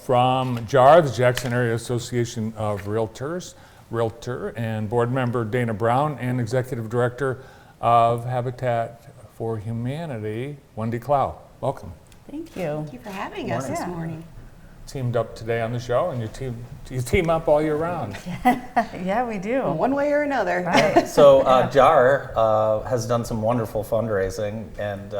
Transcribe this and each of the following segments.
from JAR, the Jackson Area Association of Realtors, Realtor, and board member Dana Brown, and Executive Director of Habitat for Humanity, Wendy Clow. Welcome. Thank you. Thank you for having us this morning. Teamed up today on the show, and you team up all year round. Yeah, we do. One way or another. Right. So JAR has done some wonderful fundraising, and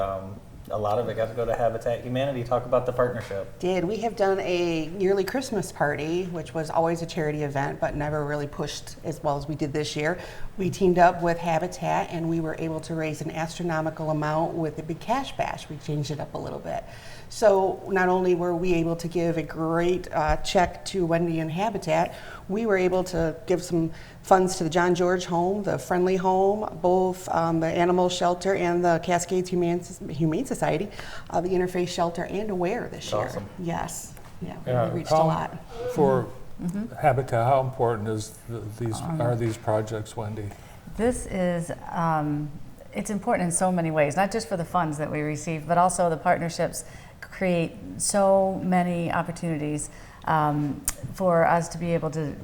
a lot of it got to go to Habitat Humanity. Talk about the partnership. We have done a yearly Christmas party, which was always a charity event, but never really pushed as well as we did this year. We teamed up with Habitat, and we were able to raise an astronomical amount with a big cash bash. We changed it up a little bit. So not only were we able to give a great check to Wendy and Habitat, we were able to give some funds to the John George Home, the Friendly Home, both the Animal Shelter and the Cascades Humane Society, the Interfaith Shelter, and Aware this year. Awesome. Yes. Yeah, we reached a lot. For Habitat, how important are these projects, Wendy? This is, it's important in so many ways, not just for the funds that we receive, but also the partnerships create so many opportunities for us to be able to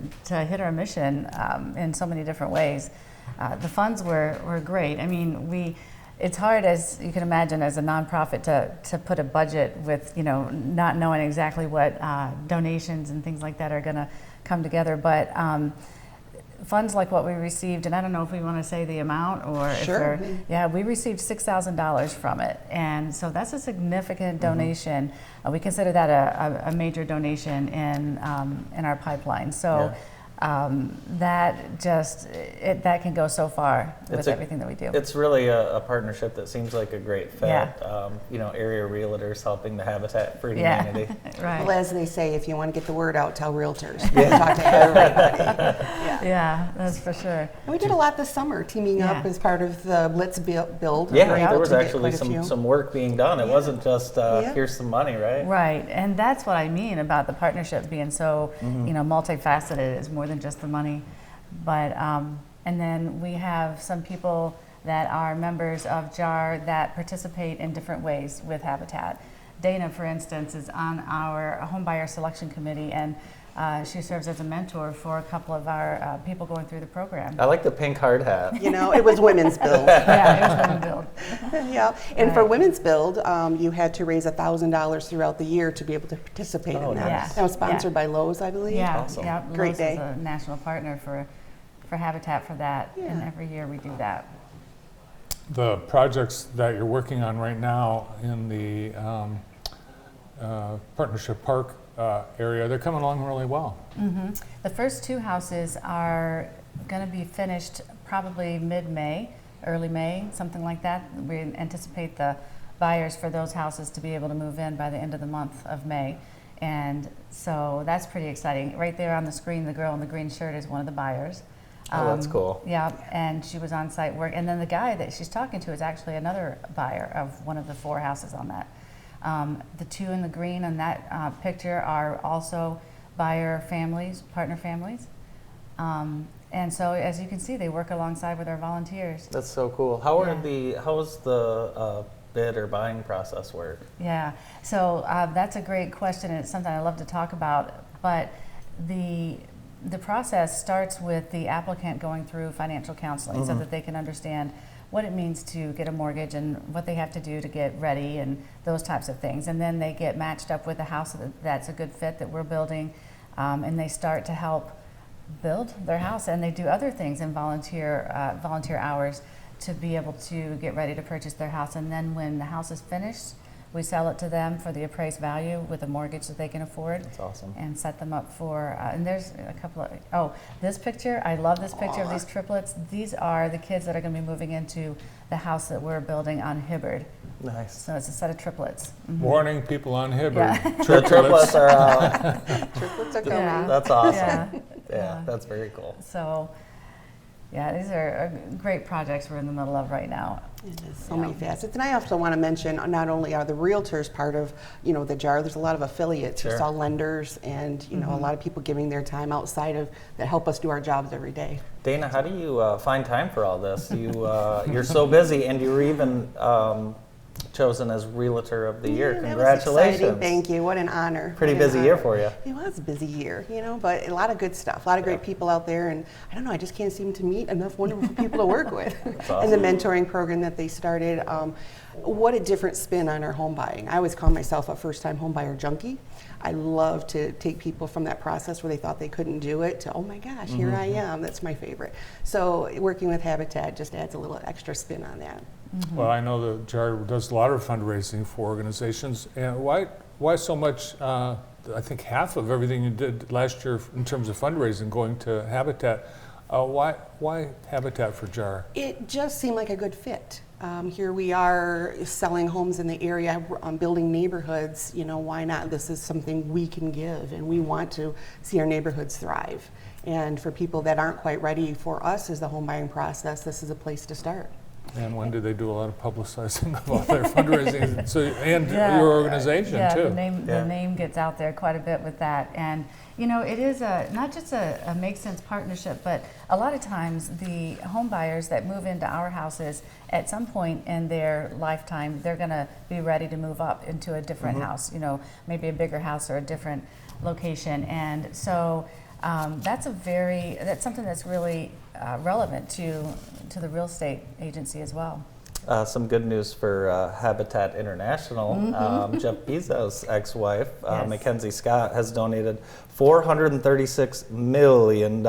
hit our mission in so many different ways. The funds were great. I mean, it's hard, as you can imagine, as a nonprofit to put a budget with, not knowing exactly what donations and things like that are going to come together. But funds like what we received, and I don't know if we want to say the amount or Sure. We received $6,000 from it, and so that's a significant donation. We consider that a major donation in our pipeline. So that can go so far with everything that we do. It's really a partnership that seems like a great fit. Yeah. Area realtors helping the Habitat for Humanity. Right. Well, as they say, if you want to get the word out, tell realtors. Talk to everybody. Yeah, that's for sure. And we did a lot this summer, teaming up as part of the Blitz build. Yeah, We were there able was to get actually quite a few. some work being done. It wasn't just here's some money, right? Right, and that's what I mean about the partnership being so, multifaceted. It's more than just the money. But, and then we have some people that are members of JAR that participate in different ways with Habitat. Dana, for instance, is on our homebuyer selection committee, and she serves as a mentor for a couple of our people going through the program. I like the pink hard hat. It was Women's Build. Yeah, it was Women Build. Yeah, and for Women's Build, you had to raise $1,000 throughout the year to be able to participate in that. nice. That was sponsored by Lowe's, I believe. Yeah, Awesome. yeah. Great Lowe's day. is a national partner for Habitat for that, and every year we do that. The projects that you're working on right now in the Partnership Park area, they're coming along really well. The first two houses are going to be finished probably mid-May, early May, something like that. We anticipate the buyers for those houses to be able to move in by the end of the month of May. And so that's pretty exciting. Right there on the screen, the girl in the green shirt is one of the buyers. Oh, that's cool. Yeah, and she was on site work. And then the guy that she's talking to is actually another buyer of one of the four houses on that. The two in the green on that picture are also buyer families, partner families. And so as you can see, they work alongside with our volunteers. That's so cool. How is the bid or buying process work? Yeah, so that's a great question, and it's something I love to talk about. But the process starts with the applicant going through financial counseling so that they can understand what it means to get a mortgage and what they have to do to get ready and those types of things. And then they get matched up with a house that's a good fit that we're building, and they start to help build their house, and they do other things in volunteer hours to be able to get ready to purchase their house. And then when the house is finished, we sell it to them for the appraised value with a mortgage that they can afford. That's awesome. And set them up for, and there's a couple of, this picture, I love this picture of these triplets. These are the kids that are going to be moving into the house that we're building on Hibbard. Nice. So it's a set of triplets. Warning people on Hibbard. Yeah. The triplets are out. Triplets are coming. Yeah. That's awesome. Yeah. Yeah, that's very cool. So, yeah, these are great projects we're in the middle of right now. It is so many facets. And I also want to mention, not only are the realtors part of, the JAR, there's a lot of affiliates. Sure. There's all lenders and, a lot of people giving their time outside of that help us do our jobs every day. Dana, how do you find time for all this? You're so busy, and you're even chosen as Realtor of the Year. Yeah, that was Congratulations. exciting. Thank you. What an honor. Pretty What an busy year honor. for you. It was a busy year, but a lot of good stuff. A lot of great people out there, and I don't know, I just can't seem to meet enough wonderful people to work with. awesome. And the mentoring program that they started, what a different spin on our home buying. I always call myself a first-time home buyer junkie. I love to take people from that process where they thought they couldn't do it to, oh my gosh, here I am. That's my favorite. So working with Habitat just adds a little extra spin on that. Well, I know that JAR does a lot of fundraising for organizations. And why so much, I think half of everything you did last year in terms of fundraising going to Habitat. Why Habitat for JAR? It just seemed like a good fit. Here we are selling homes in the area, building neighborhoods. Why not? This is something we can give, and we want to see our neighborhoods thrive. And for people that aren't quite ready for us as the home buying process, this is a place to start. And when do they do a lot of publicizing of all their fundraising? And your organization too. The name gets out there quite a bit with that. And it is not just a make sense partnership, but a lot of times the home buyers that move into our houses at some point in their lifetime, they're going to be ready to move up into a different house, maybe a bigger house or a different location. And so that's something that's really relevant to the real estate agency as well. Some good news for Habitat International. Jeff Bezos' ex-wife, Yes. Mackenzie Scott, has donated $436 million.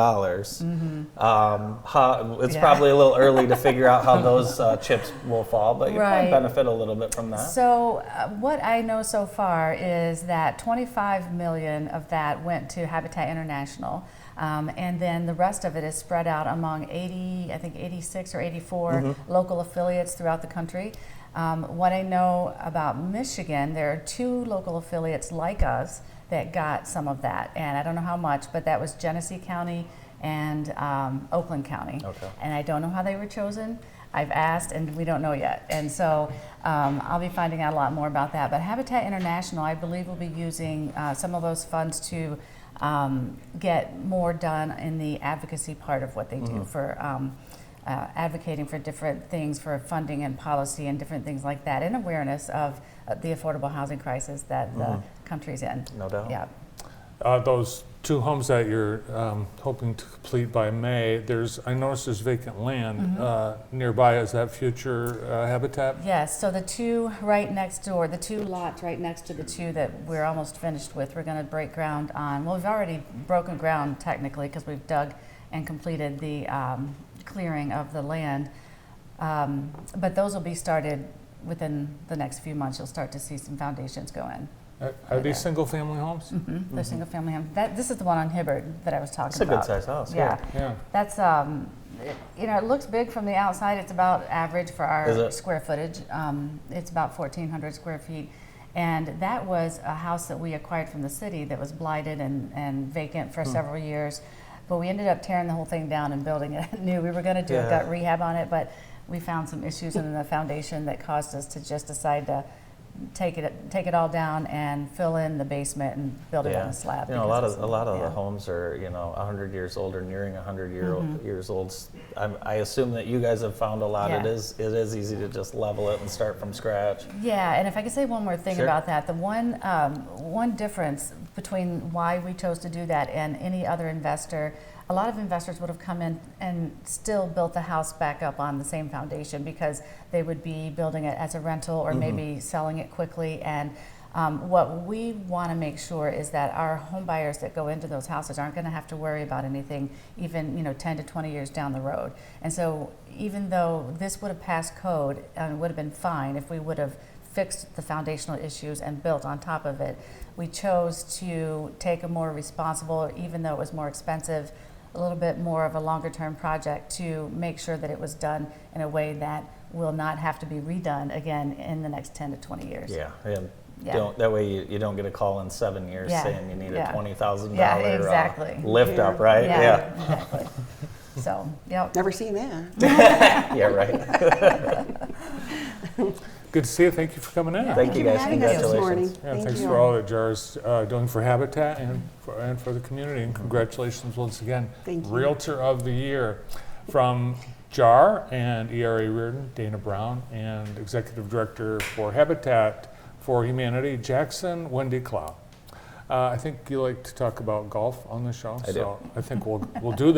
It's probably a little early to figure out how those chips will fall, but you probably benefit a little bit from that. So what I know so far is that 25 million of that went to Habitat International. And then the rest of it is spread out among 86 or 84 local affiliates throughout the country. What I know about Michigan, there are 2 local affiliates like us that got some of that. And I don't know how much, but that was Genesee County and Oakland County. Okay. And I don't know how they were chosen. I've asked and we don't know yet. And so I'll be finding out a lot more about that. But Habitat International, I believe, will be using some of those funds to get more done in the advocacy part of what they do for advocating for different things for funding and policy and different things like that, and awareness of the affordable housing crisis that the country's in. No doubt. Yeah. Those 2 homes that you're hoping to complete by May, I noticed there's vacant land nearby. Is that future Habitat? Yes, so the 2 right next door, the 2 lots right next to the 2 that we're almost finished with, we're going to break ground on. Well, we've already broken ground technically because we've dug and completed the clearing of the land. But those will be started within the next few months. You'll start to see some foundations go in. Are these single-family homes? They're single-family homes. This is the one on Hibbard that I was talking It's a about. good-sized house. Yeah. That's it looks big from the outside. It's about average for our square footage. It's about 1,400 square feet. And that was a house that we acquired from the city that was blighted and vacant for several years. But we ended up tearing the whole thing down and building it new. We were going to do a gut rehab on it, but we found some issues in the foundation that caused us to just decide to take it all down and fill in the basement and build it on a slab. A lot of the homes are 100 years old or nearing 100 years old. I assume that you guys have found a lot. Yeah. It is easy to just level it and start from scratch. Yeah, and if I could say one more thing about that, the one difference between why we chose to do that and any other investor. A lot of investors would have come in and still built the house back up on the same foundation because they would be building it as a rental or maybe selling it quickly. And what we want to make sure is that our home buyers that go into those houses aren't going to have to worry about anything even 10 to 20 years down the road. And so even though this would have passed code and would have been fine if we would have fixed the foundational issues and built on top of it, we chose to take a more responsible, even though it was more expensive, a little bit more of a longer term project to make sure that it was done in a way that will not have to be redone again in the next 10 to 20 years. That way you don't get a call in 7 years saying you need a $20,000 lift up, right? Exactly. So, Never seen that. Yeah, right. Good to see you. Thank you for coming in. Thank you guys. having us this Congratulations. morning. Thanks for all that JAR's doing for Habitat and for the community. And congratulations once again. Thank you. Realtor of the Year. From JAR and ERA Reardon, Dana Brown, and Executive Director for Habitat for Humanity, Jackson Wendy Clow. I think you like to talk about golf on the show, I do. so I think we'll do that.